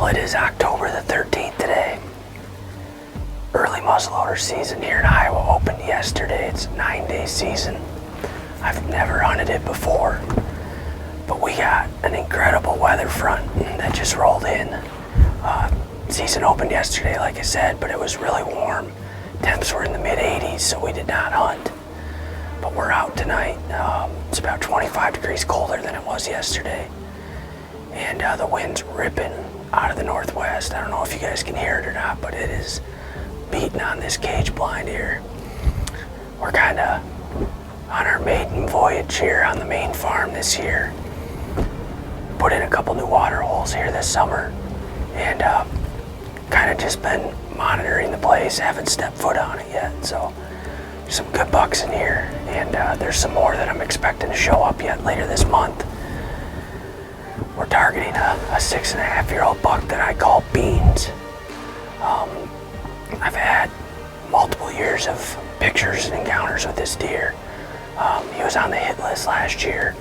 Well, it is October the 13th today. Early muzzleloader season here in Iowa opened yesterday. It's a 9-day season. I've never hunted it before, but we got an incredible weather front that just rolled in. Season opened yesterday, like I said, but it was really warm. Temps were in the mid-80s, so we did not hunt. But we're out tonight. It's about 25 degrees colder than it was yesterday. And the wind's ripping out of the northwest. I don't know if you guys can hear it or not, but it is beating on this cage blind here. We're kind of on our maiden voyage here on the main farm this year. Put in a couple new water holes here this summer, and kind of just been monitoring the place. Haven't stepped foot on it yet, so there's some good bucks in here, and there's some more that I'm expecting to show up yet later this month. We're targeting a 6.5-year-old buck that I call Beans. I've had multiple years of pictures and encounters with this deer. He was on the hit list last year.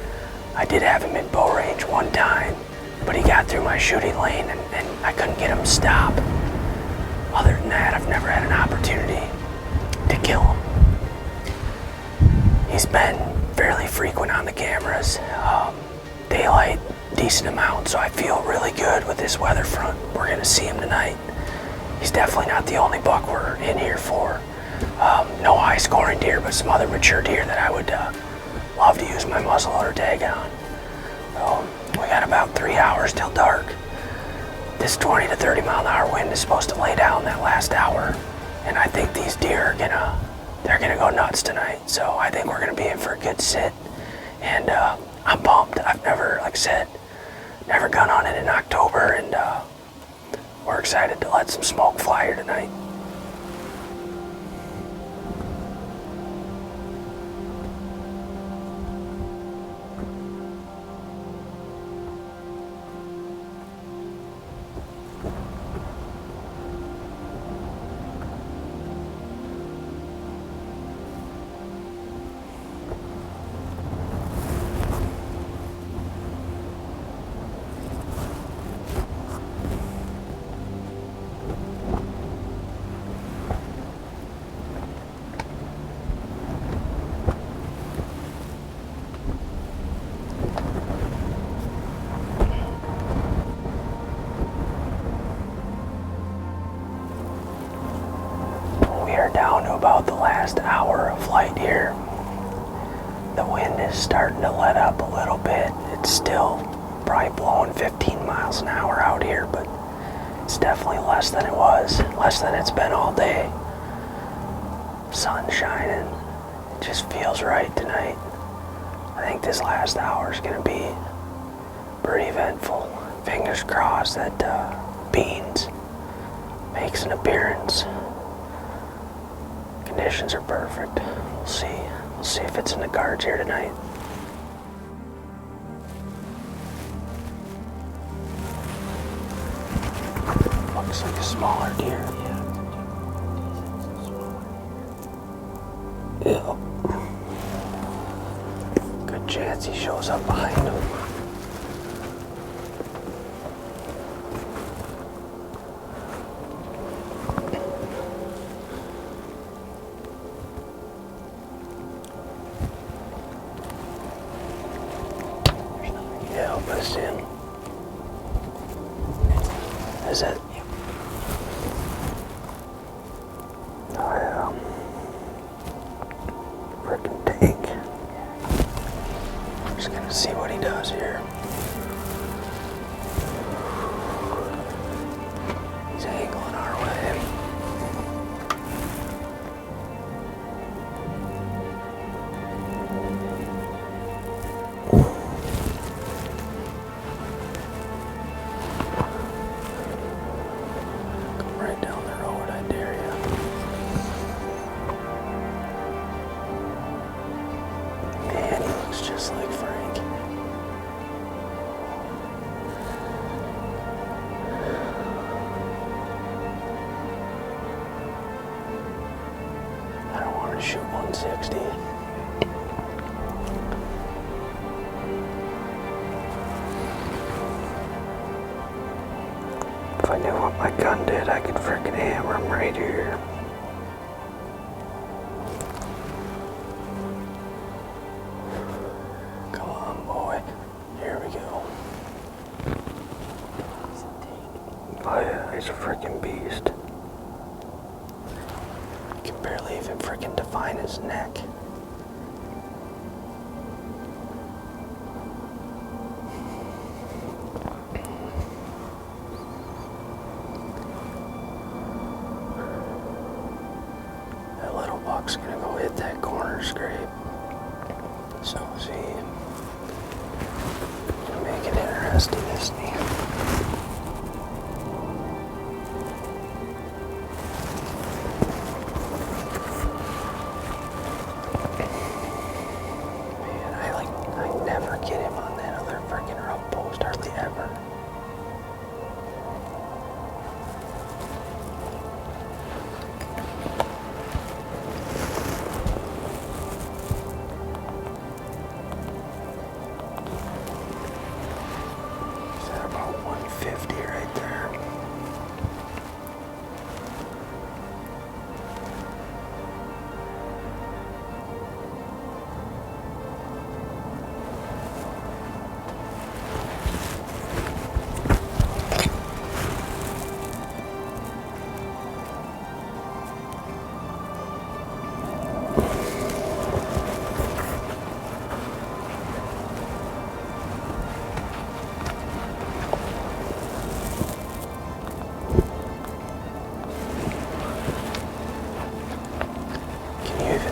I did have him in bow range one time, but he got through my shooting lane and I couldn't get him to stop. Other than that, I've never had an opportunity to kill him. He's been fairly frequent on the cameras. Daylight, decent amount, so I feel really good with this weather front. We're gonna see him tonight. He's definitely not the only buck we're in here for. No high scoring deer, but some other mature deer that I would love to use my muzzleloader tag on. We got about 3 hours till dark. This 20 to 30 mile an hour wind is supposed to lay down that last hour, and I think these deer are they're gonna go nuts tonight. So I think we're gonna be in for a good sit, and I'm pumped. I've never, like I said, never gun hunted in October, and we're excited to let some smoke fly here tonight. Down to about the last hour of flight here. The wind is starting to let up a little bit. It's still probably blowing 15 miles an hour out here, but it's definitely less than it was, less than it's been all day. Sun shining. It just feels right tonight. I think this last hour is going to be pretty eventful. Fingers crossed that Beans makes an appearance. Conditions are perfect. We'll see. We'll see if it's in the cards here tonight. Looks like a smaller deer. Yeah. Good chance he shows up behind him. Yeah, I'll put us in. Is it? Oh yeah. Frickin' tank. I'm just gonna see what he does here. He's angling our way. Right down the road, I dare you. Man, he looks just like Frank. I don't want to shoot 160. I knew what my gun did, I could frickin' hammer him right here. Come on, boy. Here we go. Oh yeah, he's a frickin' beast. You can barely even frickin' define his neck. That little buck's gonna go hit that corner scrape. So is he. Gonna make it interesting, isn't he? I never get him on that other freaking rope post, hardly ever. Is that about 150 right there?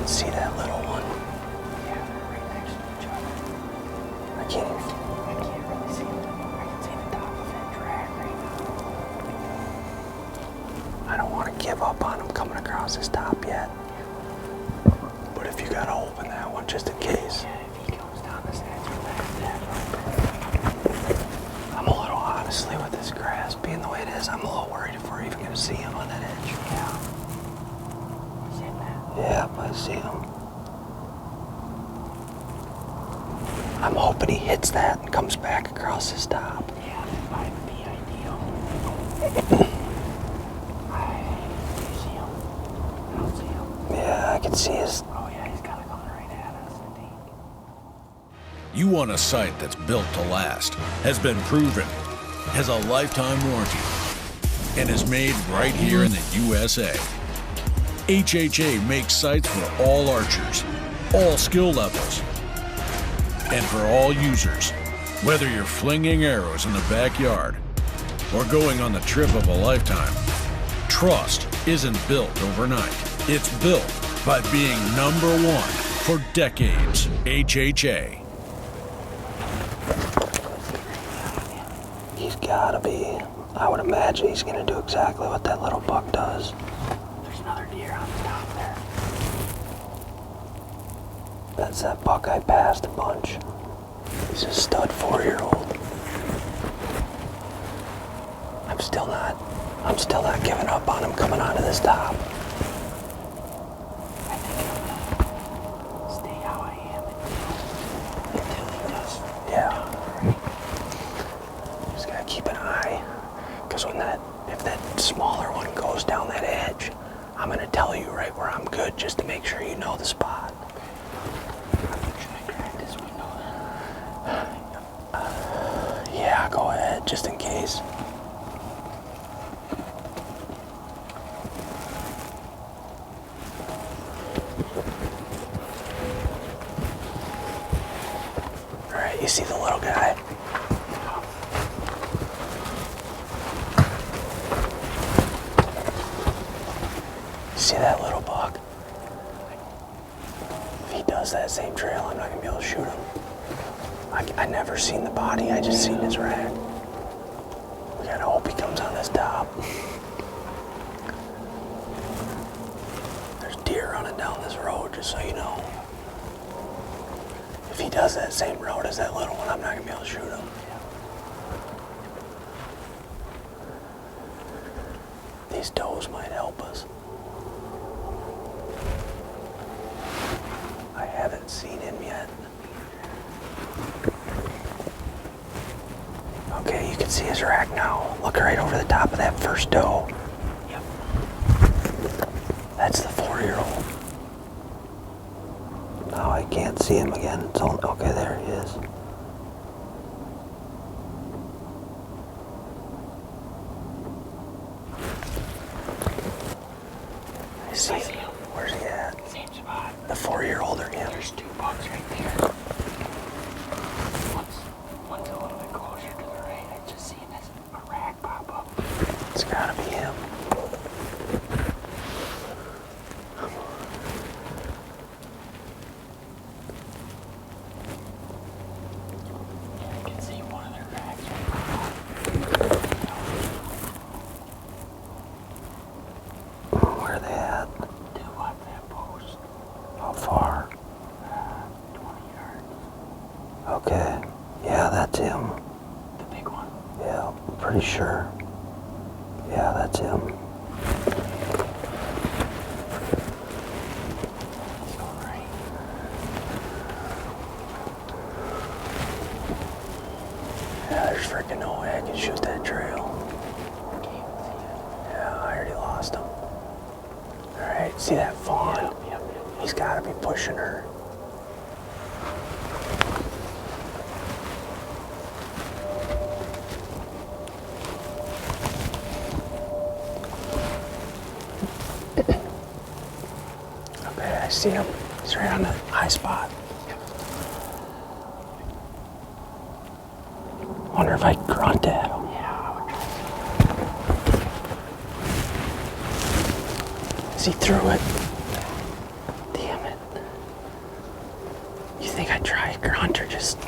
See that little one? Yeah, they're right next to each other. I can't really see them. I can see the top of that drag right now. I don't want to give up on him coming across his top yet. But if you gotta open that one just in case. Yeah, if he comes down this edge or that I'm a little, honestly, with this grass being the way it is, I'm a little worried if we're even gonna see him on that edge. Yeah. Yep, I see him. I'm hoping he hits that and comes back across his top. Yeah, that might be ideal. You see him? I don't see him. Yeah, I can see his... Oh yeah, he's kind of coming right at us, I think. You want a site that's built to last, has been proven, has a lifetime warranty, and is made right here in the USA. HHA makes sights for all archers, all skill levels, and for all users. Whether you're flinging arrows in the backyard or going on the trip of a lifetime, trust isn't built overnight. It's built by being number one for decades. HHA. He's gotta be. I would imagine he's gonna do exactly what that little buck does. Another deer on the top there. That's that buck I passed a bunch. He's a stud 4-year-old. I'm still not giving up on him coming onto this top. I think I'm gonna stay how I am until he does. Yeah. Just gotta keep an eye. Because if that smaller one goes down that edge, I'm gonna tell you right where I'm good just to make sure you know the spot. Should I crack this window then? Yeah, go ahead, just in case. Alright, you see the little guy? See that little buck? If he does that same trail, I'm not gonna be able to shoot him. I never seen the body, I just seen his rag. We gotta hope he comes on this top. There's deer running down this road, just so you know. If he does that same road as that little one, I'm not gonna be able to shoot him. These does might help us. I haven't seen him yet. Okay, you can see his rack now. Look right over the top of that first doe. Yep. That's the 4-year-old. Oh, I can't see him again. It's all, okay, there he is. I see him. Where's he at? Same spot. The 4-year-old or him? There's 2 bucks right there. One's a little bit closer to the right. I just seen a rack pop up. It's gotta be him. I can see one of their racks right Where are they at? to the left of that post. How far? 20 yards. Okay. Yeah, that's him. The big one. Yeah, I'm pretty sure. Yeah, that's him. He's going right. Yeah, there's freaking no way I can shoot that trail. Yeah, I already lost him. Alright, see that fawn? Yep. He's gotta be pushing her. Okay, I see him. He's right on the high spot. Wonder if I grunt at him. Yeah, I would try. Is he through it? Damn it. You think I'd try a grunt or just... I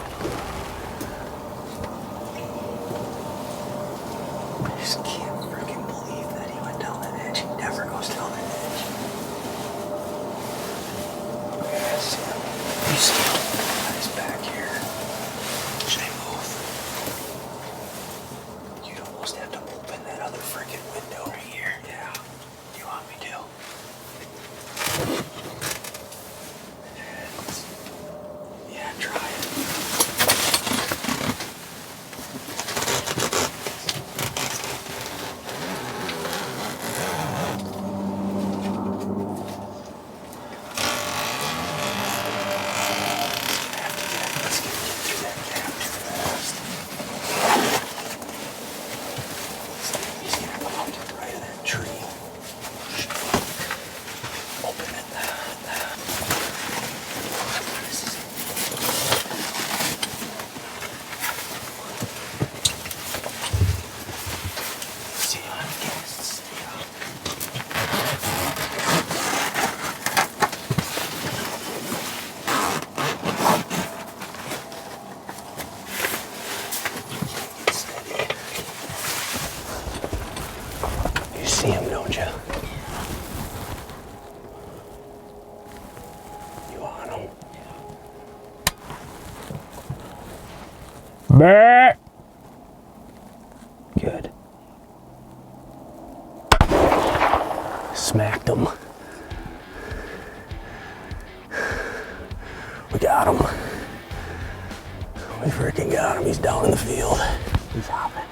just can't freaking believe that he went down that edge. He never goes down that edge. Okay, I see him. You see him? He's back here. Should I move? You'd almost have to open that other freaking window right here. Yeah. Do you want me to? Yeah, try it. Let's get through that gap too fast. He's gonna come up to the right of that tree. Open it. See how it gets. Steady. You see him, don't you? You on him? Bah! Good. Smacked him. We got him. We freaking got him. He's down in the field. He's hopping.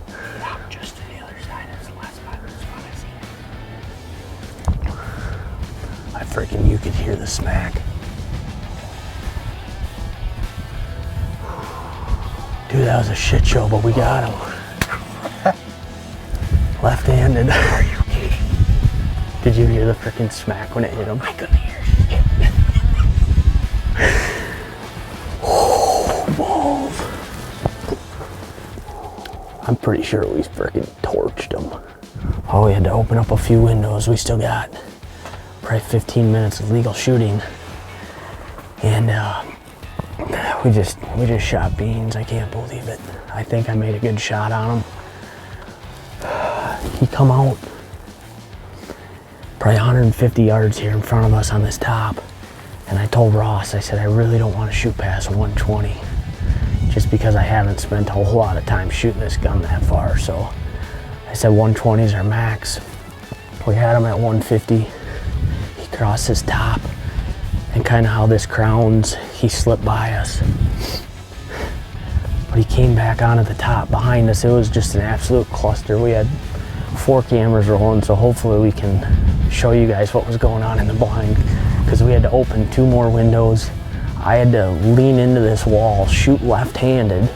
He hopped just to the other side. That's the last spot I seen him. You could hear the smack. Dude, that was a shit show, but we got him. Left-handed. Are you kidding? Did you hear the freaking smack when it hit him? I couldn't hear shit. Balls. I'm pretty sure we freaking torched him. Oh, we had to open up a few windows. We still got probably 15 minutes of legal shooting. And we just shot beans. I can't believe it. I think I made a good shot on him. He come out probably 150 yards here in front of us on this top. And I told Ross, I said, I really don't want to shoot past 120. Just because I haven't spent a whole lot of time shooting this gun that far. So I said 120 is our max. We had him at 150. He crossed his top. And kind of how this crowns, he slipped by us. but he came back onto the top behind us. It was just an absolute cluster. We had 4 cameras rolling, so hopefully we can show you guys what was going on in the blind, because we had to open 2 more windows. I had to lean into this wall, shoot left-handed,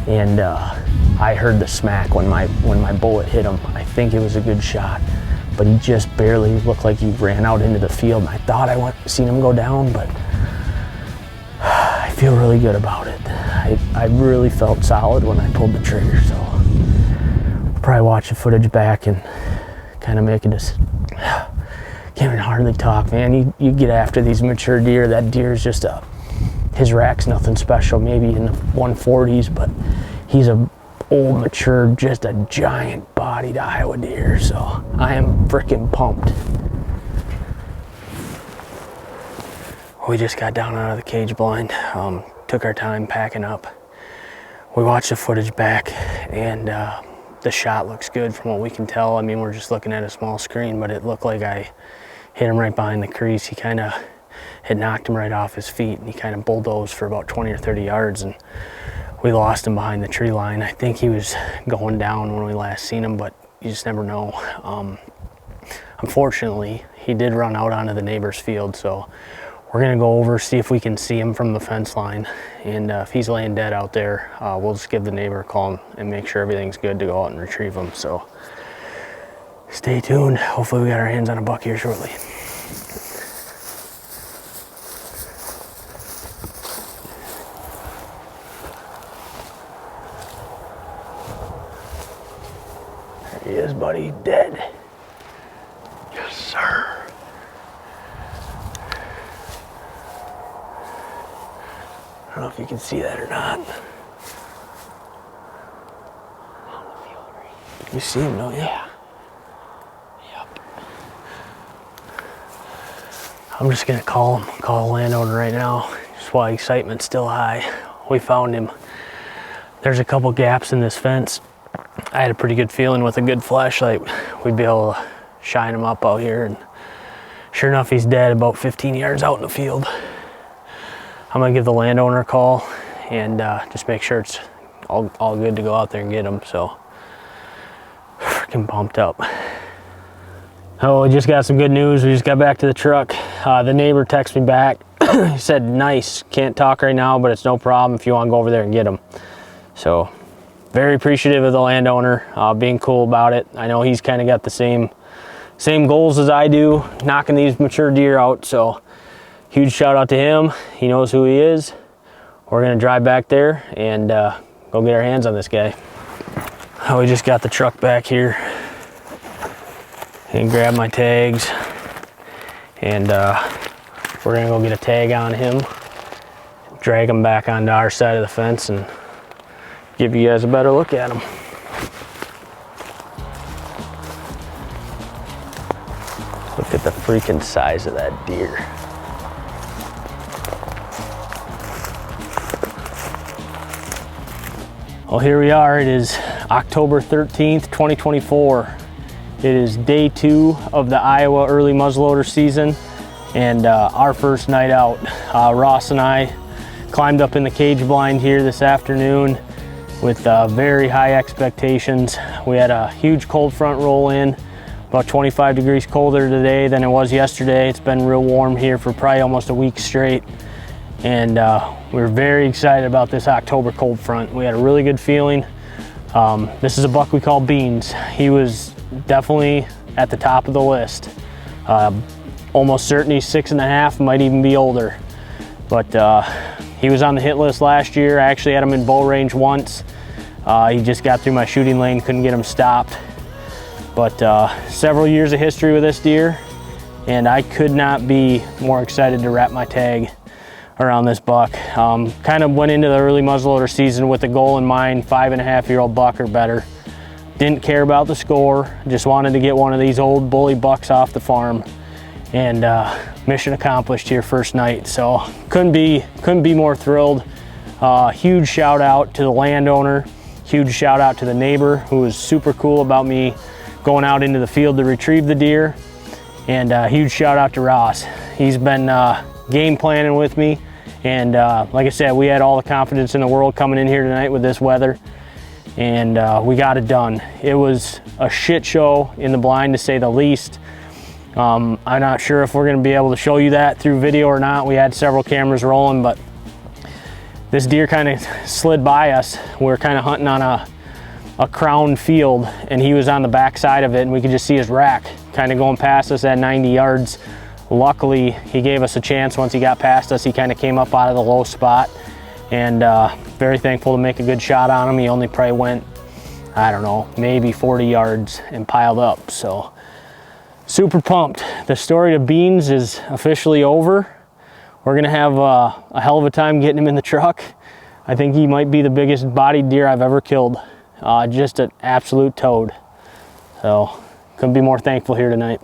and I heard the smack when my bullet hit him. I think it was a good shot, but he just barely looked like he ran out into the field. And I thought I seen him go down, but I feel really good about it. I really felt solid when I pulled the trigger, so I'll probably watch the footage back and kind of make a decision. Can't even hardly talk, man. You get after these mature deer, that deer is just his rack's nothing special, maybe in the 140s, but he's a old, mature, just a giant bodied Iowa deer, so I am freaking pumped. We just got down out of the cage blind, took our time packing up. We watched the footage back, and the shot looks good from what we can tell. I mean, we're just looking at a small screen, but it looked like I hit him right behind the crease. He kind of had knocked him right off his feet, and he kind of bulldozed for about 20 or 30 yards, and we lost him behind the tree line. I think he was going down when we last seen him, but you just never know. Unfortunately, he did run out onto the neighbor's field, so we're gonna go over, see if we can see him from the fence line, and if he's laying dead out there, we'll just give the neighbor a call and make sure everything's good to go out and retrieve him. So stay tuned. Hopefully we got our hands on a buck here shortly. There he is, buddy, dead. Yes, sir. I don't know if you can see that or not. You see him, don't you? Yeah. Yep. I'm just gonna call the landowner right now, just while excitement's still high. We found him. There's a couple gaps in this fence. I had a pretty good feeling with a good flashlight we'd be able to shine him up out here, and sure enough, he's dead about 15 yards out in the field. I'm gonna give the landowner a call and just make sure it's all good to go out there and get him. So freaking pumped up. Oh, we just got some good news. We just got back to the truck. The neighbor texted me back. He said, nice, can't talk right now, but it's no problem if you want to go over there and get him. So very appreciative of the landowner being cool about it. I know he's kind of got the same goals as I do, knocking these mature deer out. So huge shout out to him. He knows who he is. We're gonna drive back there and go get our hands on this guy. We just got the truck back here and grab my tags, and we're gonna go get a tag on him, drag him back onto our side of the fence, and give you guys a better look at him. Look at the freaking size of that deer. Well, here we are. It is October 13th, 2024. It is day 2 of the Iowa early muzzleloader season, and our first night out. Ross and I climbed up in the cage blind here this afternoon with very high expectations. We had a huge cold front roll in, about 25 degrees colder today than it was yesterday. It's been real warm here for probably almost a week straight. And we're very excited about this October cold front. We had a really good feeling. This is a buck we call Beans. He was definitely at the top of the list. Almost certain he's 6.5, might even be older. But he was on the hit list last year. I actually had him in bow range once. He just got through my shooting lane, couldn't get him stopped. But several years of history with this deer, and I could not be more excited to wrap my tag around this buck. Kind of went into the early muzzleloader season with a goal in mind, 5.5-year-old buck or better. Didn't care about the score, just wanted to get one of these old bully bucks off the farm, and mission accomplished here first night. So couldn't be more thrilled. Huge shout out to the landowner, huge shout out to the neighbor who was super cool about me going out into the field to retrieve the deer, and huge shout out to Ross. He's been game planning with me And like I said, we had all the confidence in the world coming in here tonight with this weather, and we got it done. It was a shit show in the blind, to say the least. I'm not sure if we're going to be able to show you that through video or not. We had several cameras rolling, but this deer kind of slid by us. We were kind of hunting on a crown field, and he was on the back side of it, and we could just see his rack kind of going past us at 90 yards. Luckily, he gave us a chance. Once he got past us, he kind of came up out of the low spot, and very thankful to make a good shot on him. He only probably went, I don't know, maybe 40 yards and piled up. So super pumped. The story of Beans is officially over. We're gonna have a hell of a time getting him in the truck. I think he might be the biggest bodied deer I've ever killed. Just an absolute toad. So couldn't be more thankful here tonight.